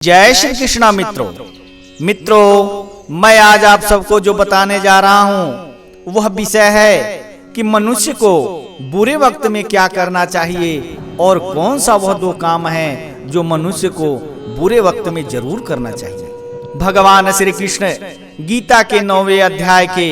जय श्री कृष्णा मित्रों, मैं आज आप सबको जो बताने जा रहा हूँ वह विषय है कि मनुष्य को बुरे वक्त में क्या करना चाहिए और कौन सा वह दो काम है जो मनुष्य को बुरे वक्त में जरूर करना चाहिए। भगवान श्री कृष्ण गीता के 9वें अध्याय के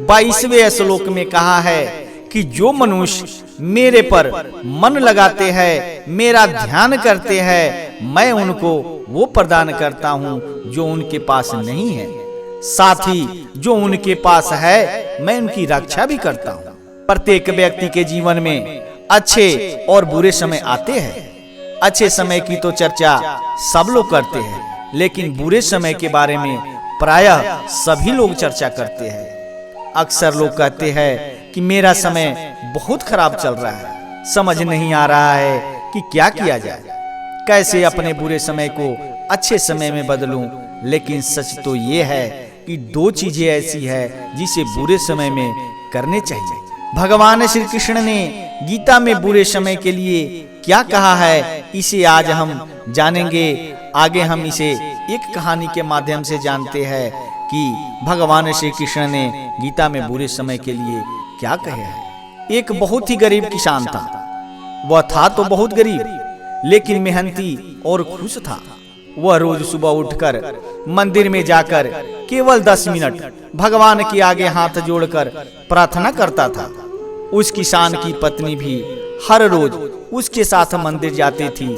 22वें श्लोक में कहा है कि जो मनुष्य मेरे पर मन लगाते हैं, मेरा ध्यान करते हैं, मैं उनको वो प्रदान करता हूँ जो उनके पास नहीं है। साथ ही जो उनके पास है मैं उनकी रक्षा भी करता हूँ। प्रत्येक व्यक्ति के जीवन में अच्छे और बुरे समय आते हैं। अच्छे समय की तो चर्चा सब लोग करते हैं, लेकिन बुरे समय के बारे में प्रायः सभी लोग चर्चा करते हैं। अक्सर लोग कहते हैं कि मेरा समय बहुत खराब चल रहा है, समझ नहीं आ रहा है कि क्या किया जाए, कैसे अपने बुरे समय को अच्छे समय में बदलूं। लेकिन सच तो ये है कि दो चीजें ऐसी है जिसे बुरे समय में करने चाहिए। भगवान श्री कृष्ण ने गीता में बुरे समय के लिए क्या कहा है, इसे आज हम जानेंगे। आगे हम इसे एक कहानी के माध्यम से जानते हैं कि भगवान श्री कृष्ण ने गीता में बुरे समय के लिए क्या कहे है। एक बहुत ही गरीब किसान था। वह था तो बहुत गरीब, लेकिन मेहनती और खुश था। वह रोज सुबह उठकर मंदिर में जाकर केवल 10 मिनट भगवान के आगे हाथ जोड़कर प्रार्थना करता था। उस किसान की पत्नी भी हर रोज उसके साथ मंदिर जाती थी।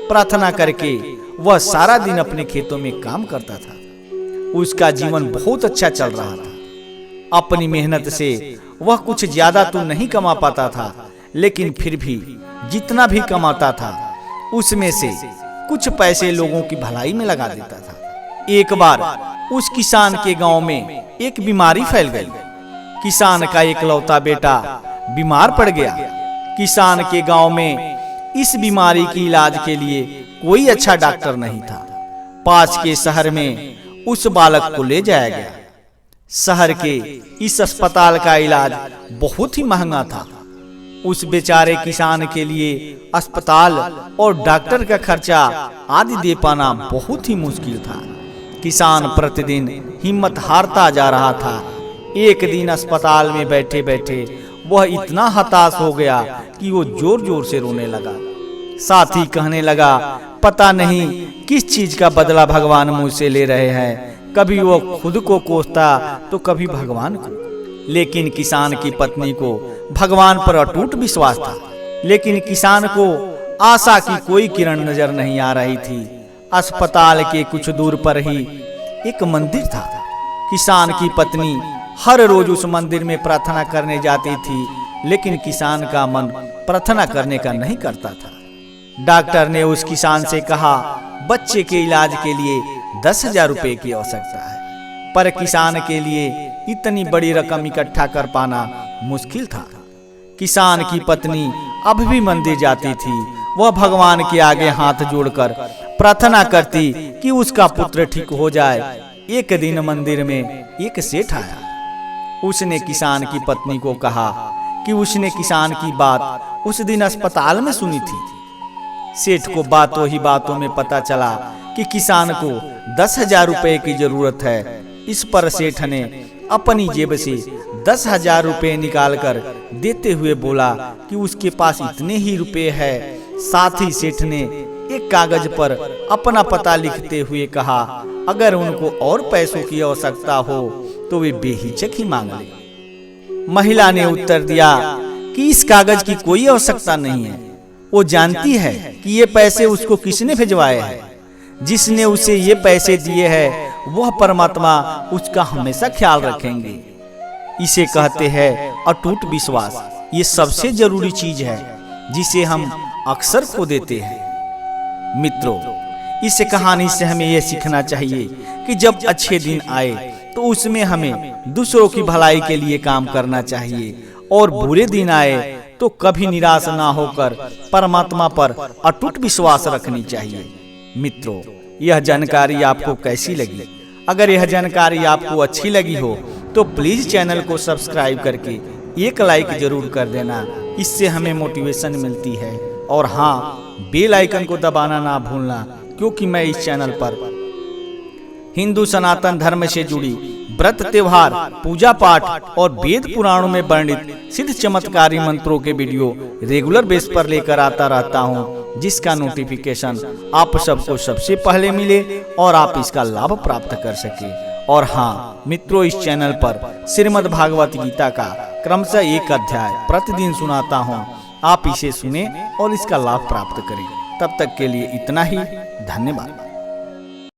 प्रार्थना करके वह सारा दिन अपने खेतों में काम करता था। उसका जीवन बहुत अच्छा चल रहा था। अपनी मेहनत से वह कुछ ज्यादा तो नहीं कमा पाता था, लेकिन फिर भी जितना भी कमाता था उसमें से कुछ पैसे लोगों की भलाई में लगा देता था। एक बार उस किसान के गांव में एक बीमारी फैल गई। किसान का इकलौता बेटा बीमार पड़ गया। किसान के गांव में इस बीमारी की इलाज के लिए कोई अच्छा डॉक्टर नहीं था। पास के शहर में उस बालक को ले जाया गया। शहर के इस अस्पताल का इलाज बहुत ही महंगा था। उस बेचारे किसान के लिए अस्पताल और डॉक्टर का खर्चा आदि दे पाना बहुत ही मुश्किल था। किसान प्रतिदिन हिम्मत हारता जा रहा था। एक दिन अस्पताल में बैठे बैठे वह इतना हताश हो गया कि वो जोर जोर से रोने लगा। साथ ही कहने लगा, पता नहीं किस चीज का बदला भगवान मुझसे ले रहे हैं। कभी वो खुद को कोसता तो कभी भगवान को। लेकिन किसान की पत्नी को भगवान पर अटूट विश्वास था। लेकिन किसान को आशा की कोई किरण नजर नहीं आ रही थी। अस्पताल के कुछ दूर पर ही एक मंदिर था। किसान की पत्नी हर रोज उस मंदिर में प्रार्थना करने जाती थी, लेकिन किसान का मन प्रार्थना करने का नहीं करता था। डॉक्टर ने उस किसान से कहा, बच्चे के इलाज के लिए 10,000 रुपए की आवश्यकता है, पर किसान के लिए इतनी बड़ी रकम इकट्ठा कर पाना मुश्किल था। किसान की पत्नी अब भी मंदिर जाती थी। वह भगवान के आगे हाथ जोड़कर प्रार्थना करती कि उसका पुत्र ठीक हो जाए। एक दिन मंदिर में एक सेठ आया। उसने किसान की पत्नी को कहा कि उसने किसान की बात उस दिन अस्पताल में सुनी थी। सेठ को बातों ही बातों में पता चला कि किसान को 10,000 रुपए की जरूरत है। इस पर सेठ ने अपनी जेब से 10,000 रुपए निकालकर देते हुए बोला कि उसके पास इतने ही रुपए हैं। साथ ही सेठ ने एक कागज पर अपना पता लिखते हुए कहा, अगर उनको और पैसों की आवश्यकता हो तो वे बेहिचक ही मांग ले। महिला ने उत्तर दिया कि इस कागज की कोई आवश्यकता नहीं है। वो जानती है कि ये पैसे उसको किसने भिजवाए हैं। जिसने उसे ये पैसे दिए हैं वह परमात्मा उसका हमेशा ख्याल रखेंगे। इसे कहते हैं अटूट विश्वास। ये सबसे जरूरी चीज है जिसे हम अक्सर खो देते हैं। मित्रों, इस कहानी से हमें यह सीखना चाहिए कि जब अच्छे दिन आए तो उसमें हमें दूसरों की भलाई के लिए काम करना चाहिए, और बुरे दिन आए तो कभी निराश ना होकर परमात्मा पर अटूट विश्वास रखनी चाहिए। मित्रों, यह जानकारी आपको कैसी लगी? अगर यह जानकारी आपको अच्छी लगी हो तो प्लीज चैनल को सब्सक्राइब करके एक लाइक जरूर कर देना। इससे हमें मोटिवेशन मिलती है। और हाँ, बेल आइकन को दबाना ना भूलना, क्योंकि मैं इस चैनल पर हिंदू सनातन धर्म से जुड़ी व्रत त्योहार, पूजा पाठ और वेद पुराणों में वर्णित सिद्ध चमत्कारी मंत्रों के वीडियो रेगुलर बेस पर लेकर आता रहता हूं, जिसका नोटिफिकेशन आप सबको सबसे पहले मिले और आप इसका लाभ प्राप्त कर सके। और हाँ मित्रों, इस चैनल पर श्रीमद् भागवत गीता का क्रमशः एक अध्याय प्रतिदिन सुनाता हूँ। आप इसे सुने और इसका लाभ प्राप्त करें। तब तक के लिए इतना ही। धन्यवाद।